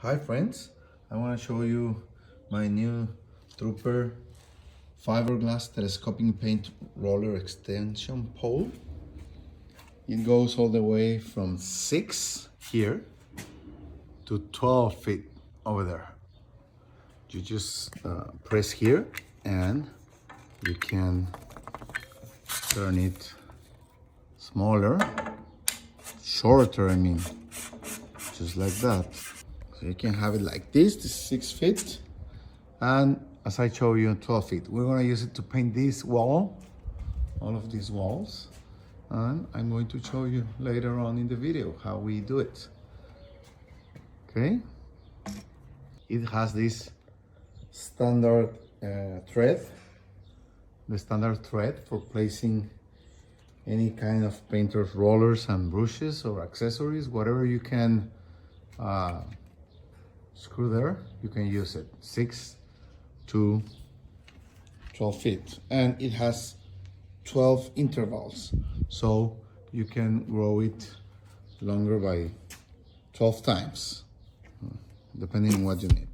Hi friends, I want to show you my new Truper Fiberglass telescopic paint roller extension pole. It goes all the way from 6 here to 12 feet over there. You just press here and you can turn it smaller, shorter, I mean, just like that. So you can have it like this is 6 feet, and as I show you, 12 feet. We're gonna use it to paint this wall, all of these walls, and I'm going to show you later on in the video how we do it. Okay? It has this standard thread, the standard thread for placing any kind of painter's rollers and brushes or accessories, whatever you can screw there, you can use it. 6 to 12 feet, and it has 12 intervals, so you can grow it longer by 12 times, depending on what you need.